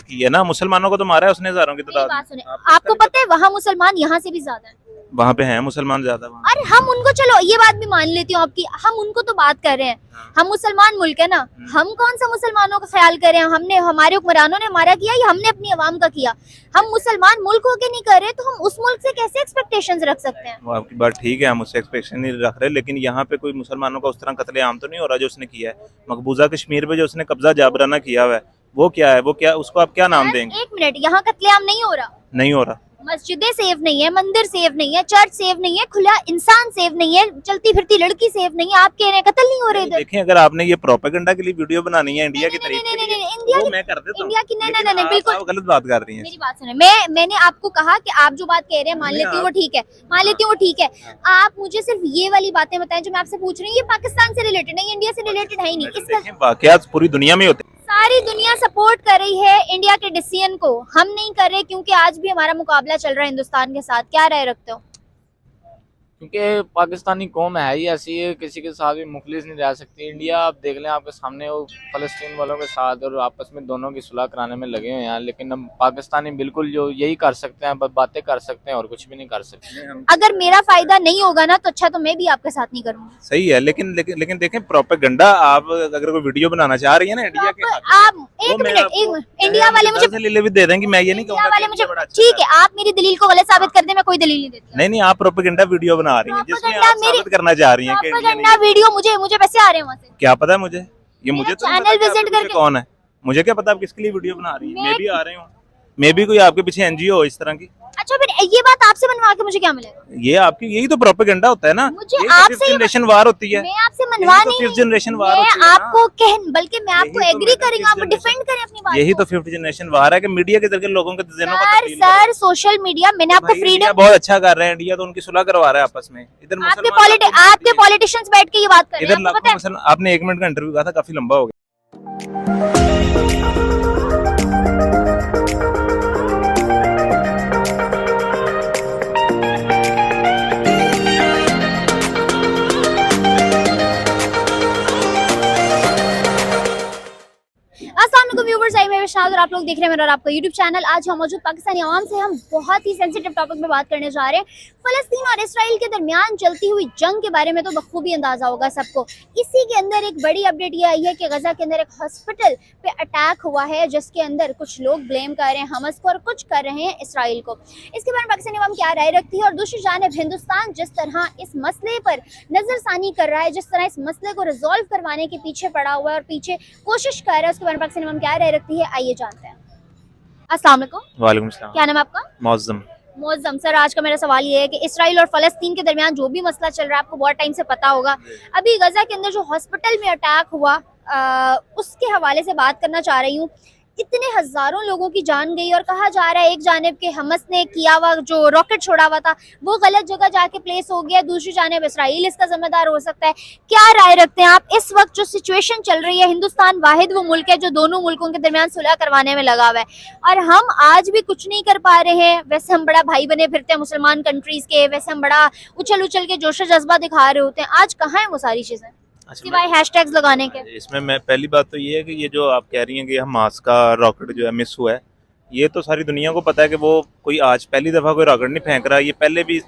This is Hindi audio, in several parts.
की है ना, मुसलमानों को तो मारा है उसने हजारों की मेरी तादाद बात सुने, में। आपको पता है वहाँ मुसलमान यहाँ से भी ज्यादा है। वहाँ पे हैं मुसलमान ज्यादा वहाँ। अरे हम उनको, चलो ये बात भी मान लेती हूँ आपकी, हम उनको तो बात कर रहे हैं, हाँ। हम मुसलमान मुल्क है ना, हम कौन सा मुसलमानों का ख्याल कर रहे हैं, हमने, हमारे हुक्मरानों ने हमारा किया या हमने अपनी आवाम का किया? हम मुसलमान मुल्क होके नहीं कर रहे तो हम उस मुल्क से कैसे एक्सपेक्टेशंस रख सकते हैं? वो आपकी बात ठीक है, हम उससे एक्सपेक्टेशन नहीं रख रहे, लेकिन यहाँ पे कोई मुसलमानों का उस तरह कत्लेआम तो नहीं हो रहा जो उसने किया है। मकबूजा कश्मीर पे जो उसने कब्जा जाबराना किया हुआ है, वो क्या है, वो क्या, उसको आप क्या नाम देंगे? एक मिनट, यहाँ कत्लेआम नहीं हो रहा, नहीं हो रहा। मस्जिदें सेफ नहीं है, मंदिर सेफ नहीं है, चर्च सेफ नहीं है, खुला इंसान सेफ नहीं है, चलती फिरती लड़की सेफ नहीं है, आप कह रहे हैं कत्ल नहीं हो रहे इधर? देखें, अगर आपने ये प्रोपेगेंडा के लिए वीडियो बनानी है इंडिया की तारीफ के लिए, इंडिया वो की, मैं कर देता हूं, इंडिया की नहीं, लेकिन बिल्कुल आप गलत बात कर रही हैं। मेरी बात सुने, मैंने आपको कहा कि आप जो बात कह रहे हैं मान लेती हूँ वो ठीक है, मान लेती हूँ वो ठीक है, आप मुझे सिर्फ ये वाली बातें बताएं जो मैं आपसे पूछ रही हूँ, ये पाकिस्तान से रिलेटेड नहीं, इंडिया से रिलेटेड है ही नहीं। इसका वाकयात पूरी दुनिया में होते हैं। सारी दुनिया सपोर्ट कर रही है इंडिया के डिसीजन को, हम नहीं कर रहे क्योंकि आज भी हमारा मुकाबला चल रहा है हिंदुस्तान के साथ। क्या राय रखते हो? क्योंकि पाकिस्तानी कौम है ही ऐसी है, किसी के साथ भी मुखलिस नहीं रह सकती। इंडिया आप देख लें, आपके सामने वो फलस्तीन वालों के साथ और आपस में दोनों की सुलह कराने में लगे हुए हैं, लेकिन हम पाकिस्तानी बिल्कुल जो यही कर सकते हैं, बस बातें कर सकते हैं और कुछ भी नहीं कर सकते। अगर मेरा फायदा नहीं होगा ना तो अच्छा, तो मैं भी आपके साथ नहीं करूंगी। सही है, लेकिन देखें, प्रोपेगेंडा, आप अगर कोई वीडियो बनाना चाह रही है ना इंडिया के, आप एक मिनट, इंडिया वाले मुझे दलील भी दे देंगे, मैं ये नहीं इंडिया कहूंगा वाले कि मुझे, बड़ा अच्छा ठीक है आप मेरी दलील को गलत साबित कर दे, मैं कोई दलील नहीं देती। नहीं, आप प्रोपेगेंडा वीडियो बना रही हैं जिसमें आप साबित करना चाह रही हैं कि इंडिया प्रोपेगेंडा वीडियो, मुझे पैसे आ रहे हैं वहां से। क्या पता है मुझे, ये मुझे तो नहीं चैनल पता कि विजिट आपके पीछे करके, कौन है, मुझे क्या पता आप किसके लिए वीडियो बना रही है। मैं भी आ रही हूँ, मैं भी कोई आपके पीछे एनजीओ हो इस तरह की। अच्छा फिर ये बात आपसे बनवा के मुझे क्या मिलेगा? ये आपकी, यही तो प्रोपेगेंडा होता है ना, मुझे फिफ्थ जनरेशन वार होती है। मैं आपसे मनवा तो नहीं, फिफ्थ जनरेशन वार मैं होती है आपको कह, बल्कि मैं आपको यही तो एग्री मैडम करेंगे, फिफ्थ आप डिफेंड जनरेशन, करें अपनी बात यही को। तो फिफ्थ जनरेशन वार है कि मीडिया के जरिए लोगों के दिनों को सर तब्दील कर रहे हैं। सोशल मीडिया, मैंने आपको भाई, फ्रीडम, इंडिया बहुत अच्छा कर रहा है, इंडिया तो उनकी सुलह करवा रहा है आपस में। इधर आपके पॉलिटिशियंस बैठ के ये बात कर रहे हैं, इधर आपको पता है? आपने 1 मिनट का इंटरव्यू कहा था, काफी लंबा हो गया। अस्सलाम व्यूवर्स, आई मैं विशाल और आप लोग देख रहे हैं मेरा और आपका यूट्यूब चैनल। आज हम मौजूद पाकिस्तानी आवाम से हम बहुत ही सेंसिटिव टॉपिक पे बात करने जा रहे हैं। फलस्तीन और इसराइल के दरमियान चलती हुई जंग के बारे में तो बखूबी अंदाजा होगा सबको। इसी के अंदर एक बड़ी अपडेट ये आई है कि गजा के अंदर एक हॉस्पिटल पे अटैक हुआ है, जिसके अंदर कुछ लोग ब्लेम कर रहे हैं हमस को और कुछ कर रहे हैं इसराइल को। इसके बारे में पाकिस्तानी आवाम क्या राय रखती है, और दूसरी जानिब हिंदुस्तान जिस तरह इस मसले पर नजरसानी कर रहा है, जिस तरह इस मसले को रिजॉल्व करवाने के पीछे पड़ा हुआ है और पीछे कोशिश कर रहा है, उसके बारे में पाकिस्तानी आवाम क्या राय रखती है, आइए जानते हैं। अस्सलाम वालेकुम। वालेकुम सलाम। क्या नाम है आपका? मौजम। मौजम सर, आज का मेरा सवाल ये है कि इसराइल और फलस्तीन के दरमियान जो भी मसला चल रहा है, आपको बहुत टाइम से पता होगा, अभी गजा के अंदर जो हॉस्पिटल में अटैक हुआ, उसके हवाले से बात करना चाह रही हूँ। इतने हजारों लोगों की जान गई और कहा जा रहा है एक जानिब के हमस ने किया हुआ जो रॉकेट छोड़ा हुआ था वो गलत जगह जाके प्लेस हो गया, दूसरी जानिब इसराइल इसका जिम्मेदार हो सकता है। क्या राय रखते हैं आप? इस वक्त जो सिचुएशन चल रही है, हिंदुस्तान वाहिद वो मुल्क है जो दोनों मुल्कों के दरमियान सुलह करवाने में लगा हुआ है, और हम आज भी कुछ नहीं कर पा रहे हैं। वैसे हम बड़ा भाई बने फिरते हैं मुसलमान कंट्रीज के, वैसे हम बड़ा उछल उछल के जोश जज्बा दिखा रहे होते हैं, आज कहाँ है वो सारी चीजें सिवाय हैशटैग्स लगाने के? इसमें मैं पहली बात तो ये है कि ये जो आप कह रही हैं कि हमास का रॉकेट जो है मिस हुआ है, ये तो सारी दुनिया को पता है कि वो कोई आज पहली दफ़ा कोई रॉकेट नहीं फेंक रहा। ये पहले भी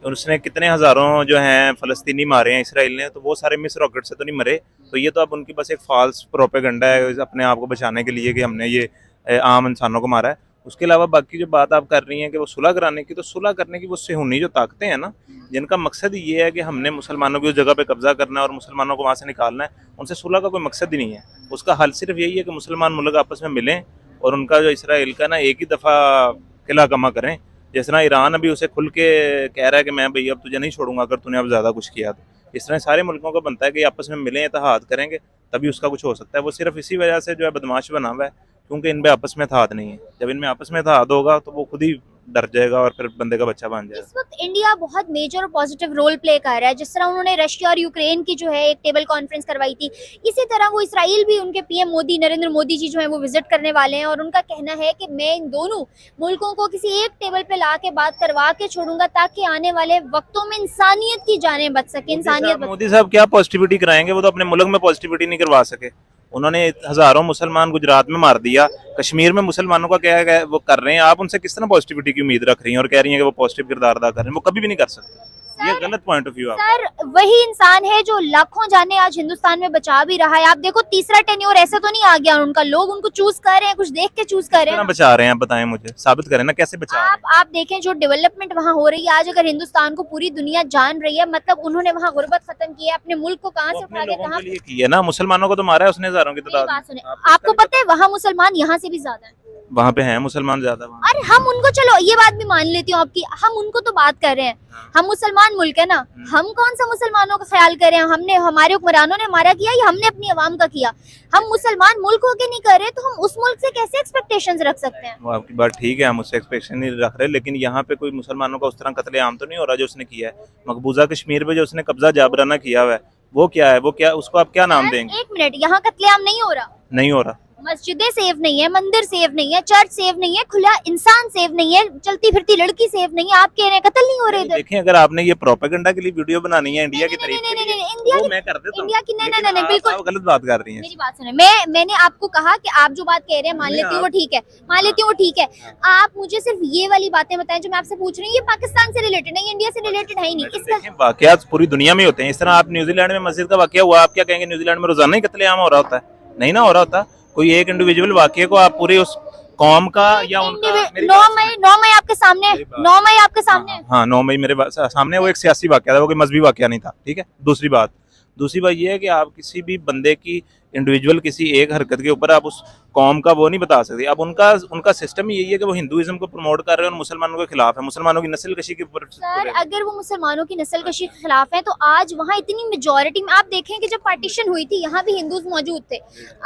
उसने कितने हज़ारों जो हैं फ़लस्तीनी मारे हैं इसराइल ने, तो वो सारे मिस रॉकेट से तो नहीं मरे। तो ये तो अब उनकी बस एक फ़ाल्स प्रोपेगेंडा है अपने आप को बचाने के लिए कि हमने ये आम इंसानों को मारा है। उसके अलावा बाकी जो बात आप कर रही हैं कि वो सुलह कराने की, तो सुलह करने की वो सेहूनी जो ताकतें हैं ना, जिनका मकसद ये है कि हमने मुसलमानों की उस जगह पे कब्जा करना है और मुसलमानों को वहाँ से निकालना है, उनसे सुलह का कोई मकसद ही नहीं है। उसका हल सिर्फ यही है कि मुसलमान मुल्क आपस में मिलें और उनका जो इसराइल का ना एक ही दफ़ा किला कमा करें। जिस तरह ईरान अभी उसे खुल के कह रहा है कि मैं भैया अब तुझे नहीं छोड़ूंगा अगर तूने अब ज़्यादा कुछ किया, तो इस तरह सारे मुल्कों को बनता है कि आपस में मिलें, इत्तेहाद करेंगे, तभी उसका कुछ हो सकता है। वो सिर्फ इसी वजह से जो है बदमाश बना हुआ है क्योंकि इनमें आपस में इत्तेहाद नहीं है। जब इनमें आपस में इत्तेहाद होगा तो वो खुद ही डर जाएगा और फिर बंदे का बच्चा बन जाएगा। इस वक्त इंडिया बहुत मेजर और पॉजिटिव रोल प्ले कर रहा है, जिस तरह उन्होंने रशिया और यूक्रेन की जो है एक टेबल कॉन्फ्रेंस करवाई थी, इसी तरह वो इसराइल भी, उनके पीएम मोदी, नरेंद्र मोदी जी जो है वो विजिट करने वाले हैं, और उनका कहना है कि मैं इन दोनों मुल्कों को किसी एक टेबल पे ला के बात करवा के छोड़ूंगा ताकि आने वाले वक्तों में इंसानियत की जानें बच सके। इंसानियत मोदी साहब क्या पॉजिटिविटी कराएंगे, वो तो अपने मुल्क में पॉजिटिविटी नहीं करवा सके। उन्होंने हजारों मुसलमान गुजरात में मार दिया, कश्मीर में मुसलमानों का क्या है वो कर रहे हैं, आप उनसे किस तरह पॉजिटिविटी की उम्मीद रख रही हैं और कह रही हैं कि वो पॉजिटिव किरदार अदा कर रहे हैं? वो कभी भी नहीं कर सकते, ये गलत पॉइंट ऑफ व्यू है। सर वही इंसान है जो लाखों जाने आज हिंदुस्तान में बचा भी रहा है। आप देखो तीसरा टेन्योर ऐसा तो नहीं आ गया उनका, लोग उनको चूज कर रहे हैं, कुछ देख के चूज कर रहे हैं। बचा रहे हैं, बताएं मुझे, साबित करें ना कैसे बचा रहे हैं। आप देखें जो डेवलपमेंट वहाँ हो रही है आज, अगर हिंदुस्तान को पूरी दुनिया जान रही है, मतलब उन्होंने वहाँ गुर्बत खत्म की है, अपने मुल्क को कहाँ से उठा के कहाँ की है ना, मुसलमानों को तो मारा है उसने हजारों की तादाद। बात सुने, आपको पता है वहाँ मुसलमान यहाँ से भी ज्यादा है, वहाँ पे हैं मुसलमान ज्यादा वहाँ। और हम उनको, चलो ये बात भी मान लेती हूँ आपकी, हम उनको तो बात कर रहे हैं, हम मुसलमान मुल्क है ना, हम कौन सा मुसलमानों का ख्याल करें, हमने हमारे हुक्मरानों ने हमारा किया या हमने अपनी आवाम का किया? हम मुसलमान मुल्क होके नहीं कर रहे तो हम उस मुल्क से कैसे एक्सपेक्टेशंस रख सकते हैं? वो आपकी बात ठीक है, हम उससे एक्सपेक्टेशन नहीं रख रहे, लेकिन यहाँ पे कोई मुसलमानों का उस तरह कत्लेआम तो नहीं हो रहा जो उसने किया है। मकबूजा कश्मीर पे जो उसने कब्जा जाबराना किया हुआ है, वो क्या है, वो क्या, उसको आप क्या नाम देंगे? एक मिनट, यहाँ कत्लेआम नहीं हो रहा, नहीं हो रहा, मस्जिदें सेफ नहीं है, मंदिर सेफ नहीं है, चर्च सेफ नहीं है, खुला इंसान सेफ नहीं है, चलती फिरती लड़की सेफ नहीं है, आप कह रहे हैं कत्ल नहीं हो रहे इधर। देखें, अगर आपने ये प्रोपेगेंडा के लिए वीडियो बनानी है इंडिया की तारीफ के लिए, इंडिया वो मैं कर देता हूं। इंडिया की नहीं, बिल्कुल आप गलत बात कर रही हैं। मेरी बात सुने, मैंने आपको कहा कि आप जो बात कह रहे हैं मान लेती हूँ वो ठीक है, मान लेती हूँ वो ठीक है, आप मुझे सिर्फ ये वाली बातें बताएं जो मैं आपसे पूछ रही हूँ, ये पाकिस्तान से रिलेटेड नहीं, इंडिया से रिलेटेड है ही नहीं। इसका वाकयात पूरी दुनिया में होते हैं, इस तरह आप न्यूजीलैंड में मस्जिद का वाकया हुआ, आप क्या कहेंगे न्यूजीलैंड में रोजाना ही कत्लेआम हो रहा होता है? नहीं ना हो रहा होता, कोई एक इंडिविजुअल वाकये को आप पूरे उस कौम का या उनका। 9 मई आपके सामने, 9 मई आपके सामने, हाँ 9 मई मेरे सामने, वो एक सियासी वाकया था, वो कोई मजहबी वाकया नहीं था, ठीक है। दूसरी बात ये है कि आप किसी भी बंदे की इंडिविजुअल किसी एक हरकत के ऊपर आप उस कौम का वो नहीं बता सकते। अब उनका सिस्टम ही यही है कि वो हिंदुइज्म को प्रमोट कर रहे हैं और मुसलमानों के खिलाफ है, मुसलमानों की नस्ल कशी के ऊपर। सर अगर वो मुसलमानों की नस्ल कशी के खिलाफ है तो आज वहाँ इतनी मेजोरिटी में, आप देखें कि जब पार्टीशन हुई थी यहाँ भी हिंदूज मौजूद थे,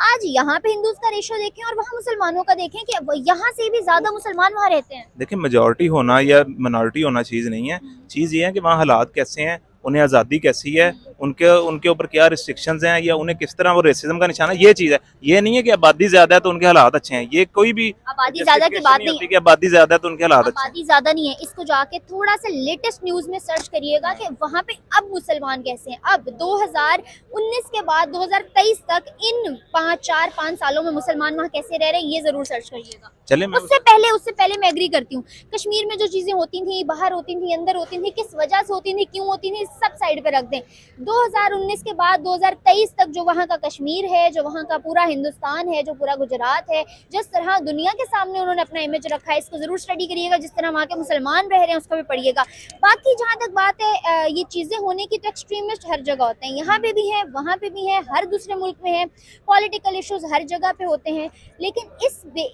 आज यहाँ पे हिंदूज का रेशो देखें और वहाँ मुसलमानों का देखें कि यहाँ से भी ज्यादा मुसलमान वहाँ रहते हैं। देखिए, मेजोरिटी होना या मिनॉरिटी होना चीज़ नहीं है, चीज़ ये है कि वहाँ हालात कैसे हैं, उन्हें आज़ादी कैसी है, उनके ऊपर क्या रिस्ट्रिक्शंस हैं, या उन्हें किस तरह वो रेसिज्म का निशाना, ये चीज़ है। ये नहीं है कि आबादी ज़्यादा है तो उनके हालात अच्छे हैं, ये कोई भी आबादी ज्यादा की बात नहीं है कि आबादी ज़्यादा है तो उनके हालात अच्छे हैं। आबादी ज्यादा नहीं है, इसको जाके थोड़ा सा लेटेस्ट न्यूज में सर्च करिएगा कि वहाँ पे अब मुसलमान कैसे हैं। अब 2019 के बाद 2023 तक इन 4-5 सालों में मुसलमान वहाँ कैसे रह रहे हैं, ये जरूर सर्च करिएगा। चले उससे पहले मैं एग्री करती हूँ, कश्मीर में जो चीजें होती थी, बाहर होती थी, अंदर होती थी, किस वजह से होती थी, क्यों होती थी, सब साइड पे रख दें। 2019 के बाद 2023 तक जो वहाँ का कश्मीर है, जो वहाँ का पूरा हिंदुस्तान है, जो पूरा गुजरात है, जिस तरह दुनिया के सामने उन्होंने अपना इमेज रखा है, इसको जरूर स्टडी करिएगा। जिस तरह वहाँ के मुसलमान रह रहे हैं उसको भी पढ़िएगा। बाकी जहाँ तक बात है ये चीजें होने की, तो एक्सट्रीमिस्ट हर जगह होते हैं, यहाँ पे भी है, वहाँ पे भी है, हर दूसरे मुल्क में है, पॉलिटिकल इश्यूज हर जगह पे होते हैं। लेकिन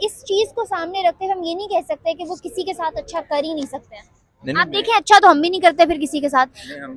इस चीज को सामने रखते हुए हम ये नहीं कह सकते कि वो किसी के साथ अच्छा कर ही नहीं सकते हैं। आप देखें, अच्छा तो हम भी नहीं करते फिर किसी के साथ,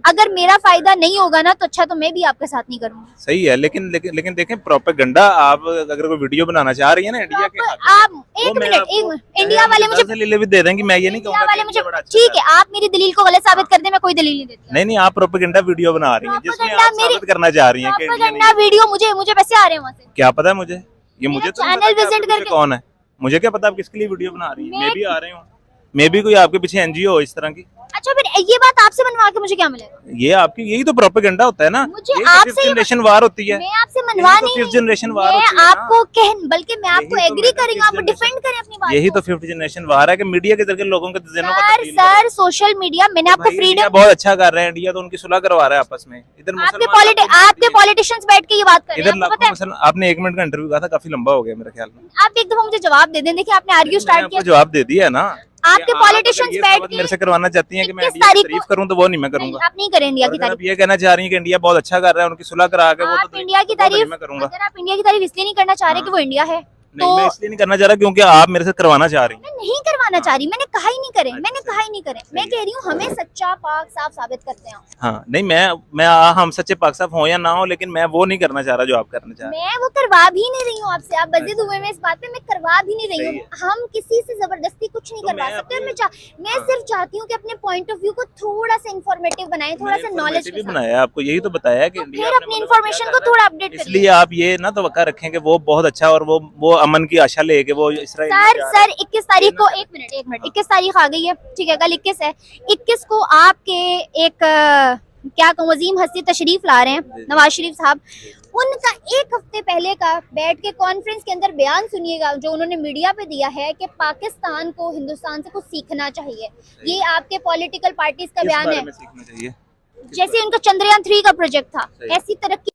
अगर मेरा फायदा नहीं होगा ना तो अच्छा तो मैं भी आपके साथ नहीं करूंगी। सही है, लेकिन देखें, प्रोपेगेंडा, आप अगर कोई वीडियो बनाना चाह रही है ना इंडिया के, आप एक मिनट, इंडिया वाले मुझे दलील भी दे देंगे, मैं ये नहीं कहूंगा वाले मुझे, ठीक है आप मेरी दलील को गलत साबित कर दे, मैं कोई दलील नहीं देती। नहीं, आप प्रोपेगेंडा वीडियो बना रही हैं जिसमें आप साबित करना चाह रही हैं कि प्रोपेगेंडा वीडियो मुझे पैसे आ रहे हैं वहाँ से, क्या पता है मुझे, ये मुझे तो चैनल विजिट करके कौन है, मुझे क्या पता आप किसके लिए वीडियो बना रही है। मैं भी आ रही हूँ, मैं भी कोई आपके पीछे एनजीओ हो इस तरह की। अच्छा फिर ये बात आपसे बनवा के मुझे क्या मिलेगा? ये आपकी, यही तो प्रोपेगेंडा होता है ना, मुझे आपसे फिफ्थ जनरेशन वार होती है। मैं आपसे मनवा नहीं, फिफ्थ जनरेशन वार होती है, मैं आपको बल्कि मैं आपको एग्री करेंगे, आप डिफेंड करें अपनी बात। यही तो फिफ्थ जनरेशन वार है कि मीडिया के जरिए लोगों के ज़हनों को तब्दील कर। सर सोशल मीडिया, मैंने आपको फ्रीडम, बहुत अच्छा कर रहे हैं इंडिया, तो उनकी सुलह करवा रहा है आपस में। इधर आपके पॉलिटिशियंस बैठ के ये बात कर रहे हैं, आपको पता है? आपने 1 मिनट का इंटरव्यू कहा था, काफी लंबा हो गया मेरे ख्याल में। आप एक दफा मुझे जवाब दे दें, देखिए आपने आर्ग्यू स्टार्ट किया, जवाब दे दिया ना। आपके पॉलिटिशियंस बैठ के मेरे से करवाना चाहती हैं कि मैं 21 इंडिया की तारीख तारीफ करूं, तो वो नहीं मैं करूंगा। आप नहीं करें इंडिया की आप तारीफ, ये कहना चाह रही हैं कि इंडिया बहुत अच्छा कर रहा है, उनकी सुलह करा के, वो आप तो इंडिया की तारीफ, मैं करूंगा। अगर आप इंडिया की तारीफ इसलिए नहीं करना चाह रहे कि वो इंडिया है, नहीं, मैं इसलिए नहीं करना चाह रहा क्योंकि आप मेरे से करवाना चाह रही हैं। मैं नहीं करवाना चाह रही, मैंने कहा ही नहीं करें, मैंने कहा ही नहीं करें, मैं कह रही हूँ हमें सच्चा पाक साफ साबित करते हैं। हाँ, नहीं, मैं हम सच्चे पाक साफ हो या ना हो, लेकिन मैं वो नहीं करना चाह रहा जो आप करना चाह रहे हैं। मैं वो करवा भी नहीं रही हूँ आपसे, आप बजिद हुए में इस बात पे, मैं करवा भी नहीं रही हूँ। हम किसी से जबरदस्ती कुछ नहीं करवा सकते, और मैं सिर्फ चाहती हूँ कि अपने पॉइंट ऑफ व्यू को थोड़ा सा इंफॉर्मेटिव बनाए, थोड़ा सा नॉलेज भी बनाया, आपको यही तो बताया कि फिर अपनी इन्फॉर्मेशन को थोड़ा अपडेट करिए। इसलिए आप ये ना तवक्का रखें कि वो बहुत अच्छा और वो अमन की आशा ले कि वो इस्राएल। सर 21 तारीख को, एक मिनट 21 तारीख आ गई है, ठीक है, कल 21 है, 21 को आपके एक क्या कहूँ, वजीम हस्ती तशरीफ ला रहे हैं, नवाज शरीफ साहब। उनका एक हफ्ते पहले का बैठ के कॉन्फ्रेंस के अंदर बयान सुनिएगा जो उन्होंने मीडिया पे दिया है कि पाकिस्तान को हिंदुस्तान से कुछ सीखना चाहिए। ये आपके पॉलिटिकल पार्टीज का किस बयान बारे है। में सीखना चाहिए? जैसे उनका चंद्रयान 3 का प्रोजेक्ट था, सही। ऐसी तरक्की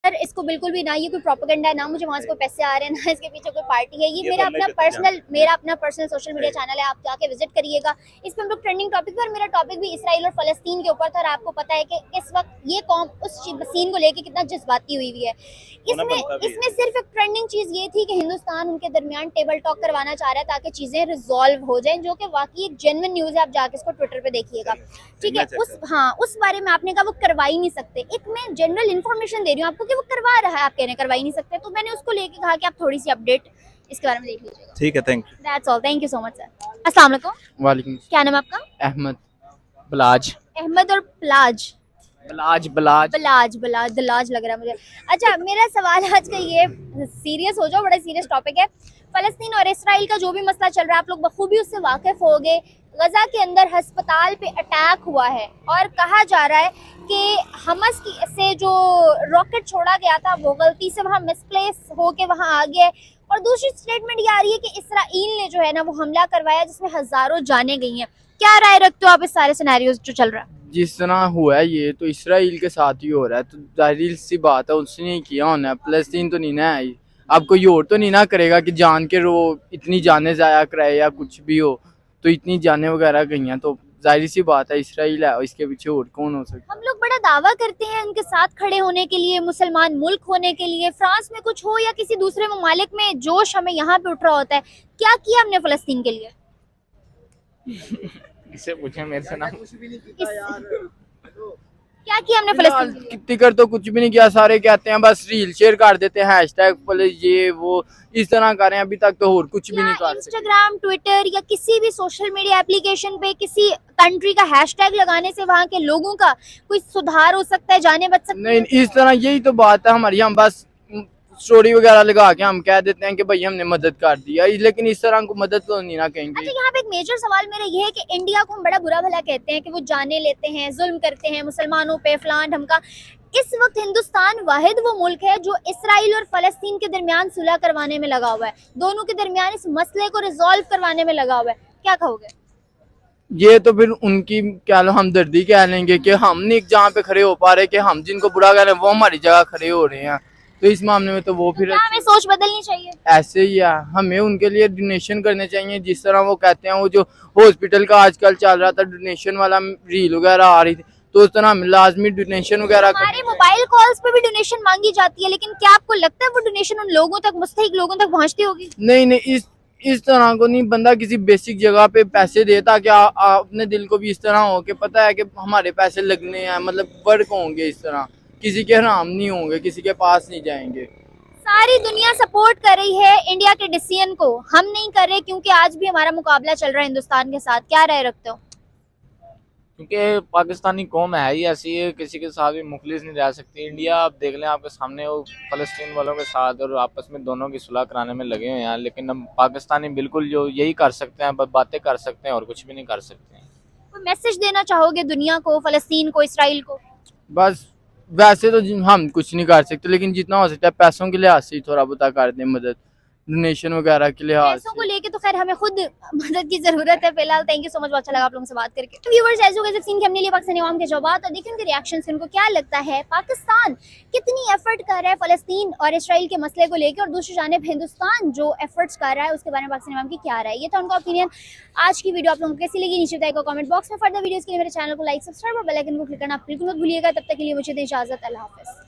इसको बिल्कुल भी ना ये कोई प्रोपेगेंडा है, ना मुझे वहां से कोई पैसे आ रहे हैं, ना इसके पीछे कोई पार्टी है। ये ये मेरा तो अल्लाह अपना ही बेहतर जानता है। मेरा अपना पर्सनल सोशल मीडिया सही। चैनल है, आप जाके विजिट करिएगा। इस पे हम लोग ट्रेंडिंग टॉपिक पर, मेरा टॉपिक भी इसराइल और फलस्तीन के ऊपर था और आपको पता है कि इस वक्त ये कौम उस सीन को लेके कितना जज्बाती हुई हुई है। होना बनता भी है। इसमें सिर्फ एक ट्रेंडिंग चीज ये थी कि हिंदुस्तान उनके दरमियान टेबल टॉक करवाना चाह रहा है ताकि चीजें रिजॉल्व हो जाएं, जो कि वाकई एक जेन्युइन न्यूज है। आप जाके इसको ट्विटर पे देखिएगा, ठीक है। उस बारे में आपने कहा वो करवा ही नहीं सकते। एक मैं जनरल इन्फॉर्मेशन दे रही हूँ आपको कि वो करवा रहा है, आप कह रहे हैं करवा ही नहीं सकते, तो मैंने उसको लेके कहा कि आप थोड़ी सी अपडेट इसके बारे में देख लीजिएगा। ठीक है, thank you. That's all, thank you so much sir. अस्सलाम वालेकुम। वालेकुम। क्या नाम है आपका? अहमद बलाज। अहमद और प्लाज बलाज बलाज बलाज बलाज दलाज लग रहा है मुझे। अच्छा, मेरा सवाल आज का ये, सीरियस हो जाओ, बड़ा सीरियस टॉपिक है। फलस्तीन और इसराइल का जो भी मसला चल रहा है आप लोग बखूबी उससे वाकिफ होगे। गजा के अंदर अस्पताल पे अटैक हुआ है और कहा जा रहा है कि हमस की से जो रॉकेट छोड़ा गया था वो गलती से वहाँ मिसप्लेस होके वहाँ आ गया है। और दूसरी स्टेटमेंट ये आ रही है कि इसराइल ने जो है ना वो हमला करवाया जिसमें हजारों जानें गई हैं। क्या राय रखते हो आप इस सारे सिनेरियोज जो चल रहा है? जिस तरह हुआ है ये तो इसराइल के साथ ही हो रहा है, तो जाहिर सी बात है उसने ही किया होना है। फलस्तीन तो नहीं ना है, अब कोई और तो नहीं ना करेगा कि जान के वो इतनी जाने जाया कराए या कुछ भी हो, तो इतनी जाने वगैरह गई हैं तो जाहिर सी बात है इसराइल है, इसके पीछे और कौन हो सकता है। हम लोग बड़ा दावा करते हैं उनके साथ खड़े होने के लिए, मुसलमान मुल्क होने के लिए। फ्रांस में कुछ हो या किसी दूसरे ममालिक में जोश हमें यहाँ पे उठ रहा होता है। क्या किया हमने फलस्तीन के लिए? इसे पूछे मेरे से ना। क्या किया हमने फलस्तीन के लिए? कितनी कर तो कुछ भी नहीं किया, सारे कहते हैं बस रील शेयर कर देते हैं, हैशटैग ये वो इस तरह कर रहे हैं, अभी तक तो और कुछ भी नहीं कर सकते। इंस्टाग्राम, ट्विटर या किसी भी सोशल मीडिया एप्लीकेशन पे किसी कंट्री का हैशटैग लगाने से वहाँ के लोगों का कोई सुधार हो सकता है, जाने बच सकती है? नहीं, इस तरह यही तो बात है हमारी, हम बस स्टोरी वगैरह लगा के हम कह देते हैं कि भाई हमने मदद कर दिया, लेकिन इस तरह को मदद तो नहीं ना कहेंगे। अच्छा, यहाँ पे एक मेजर सवाल मेरा ये है कि इंडिया को हम बड़ा बुरा भला कहते हैं कि वो जाने लेते हैं, जुल्म करते हैं मुसलमानों पे, फलान ढमका। इस वक्त हिंदुस्तान वाहिद वो मुल्क है जो इसराइल और फलस्तीन के दरमियान सुलह करवाने में लगा हुआ है, दोनों के दरमियान इस मसले को रिजॉल्व करवाने में लगा हुआ है। क्या कहोगे? ये तो फिर उनकी क्या लो हमदर्दी कह लेंगे कि हम नहीं जहाँ पे खड़े हो पा रहे, कि हम जिनको बुरा कह रहे हैं वो हमारी जगह खड़े हो रहे हैं, तो इस मामले में तो वो फिर क्या हमें सोच बदलनी चाहिए? ऐसे ही है, हमें उनके लिए डोनेशन करने चाहिए। जिस तरह वो कहते हैं, वो जो हॉस्पिटल का आजकल चल रहा था डोनेशन वाला रील वगैरह आ रही थी, तो उस तरह हमें लाजमी डोनेशन वगैरह हमारे मोबाइल कॉल्स पे भी डोनेशन मांगी जाती है, लेकिन क्या आपको लगता है वो डोनेशन उन लोगों तक, मुस्तहिक लोगों तक पहुंचती होगी? नहीं, इस तरह को नहीं, बंदा किसी बेसिक जगह पे पैसे दे ताकि अपने दिल को भी इस तरह हो कि पता है कि हमारे पैसे लगने हैं, मतलब वर्क होंगे, इस तरह किसी के हराम नहीं होंगे, किसी के पास नहीं जाएंगे। सारी दुनिया सपोर्ट कर रही है इंडिया के डिसीजन को, हम नहीं कर रहे क्योंकि आज भी हमारा मुकाबला चल रहा है हिंदुस्तान के साथ। क्या राय रखते हो? क्योंकि पाकिस्तानी कौम है ही ऐसी है, किसी के साथ भी मुखलिस नहीं रह सकती। इंडिया आप देख लें आपके सामने, वो फलस्तीन वालों के साथ और आपस में दोनों की सुलह कराने में लगे हुए हैं, लेकिन हम पाकिस्तानी बिल्कुल जो यही कर सकते हैं, बस बातें कर सकते हैं और कुछ भी नहीं कर सकते हैं। कोई मैसेज देना चाहोगे दुनिया को, फलस्तीन को, इसराइल को? बस वैसे तो हम कुछ नहीं कर सकते, लेकिन जितना हो सकता है पैसों के लिहाज से थोड़ा बहुत कर दें मदद, डोनेशन वगैरह के लिहाज पैसों को से। लेके तो खैर हमें खुद मदद की जरूरत है फिलहाल। थैंक यू सो मच, बहुत अच्छा लगा आप लोगों से बात करके। तो व्यूअर्स, ऐसे हो सीन के हमने लिए पाकिस्तानी अवाम के जवाब और देखिए उनके रिएक्शन से उनको क्या लगता है, पाकिस्तान कितनी एफर्ट कर रहा है फलस्तीन और इसराइल के मसले को लेकर, और दूसरी जानिब हिंदुस्तान जो एफर्ट्स कर रहा है उसके बारे में पाकिस्तानी अवाम की क्या राय है। ये था उनका ओपिनियन। आज की वीडियो आप लोगों को कैसी लगी नीचे बताइएगा कमेंट बॉक्स में। फर्दर वीडियोस के लिए मेरे चैनल को लाइक, सब्सक्राइब और बेल आइकन को क्लिक करना बिल्कुल मत भूलिएगा। तब तक के लिए मुझे दें इजाजत। अल्लाह हाफिज़।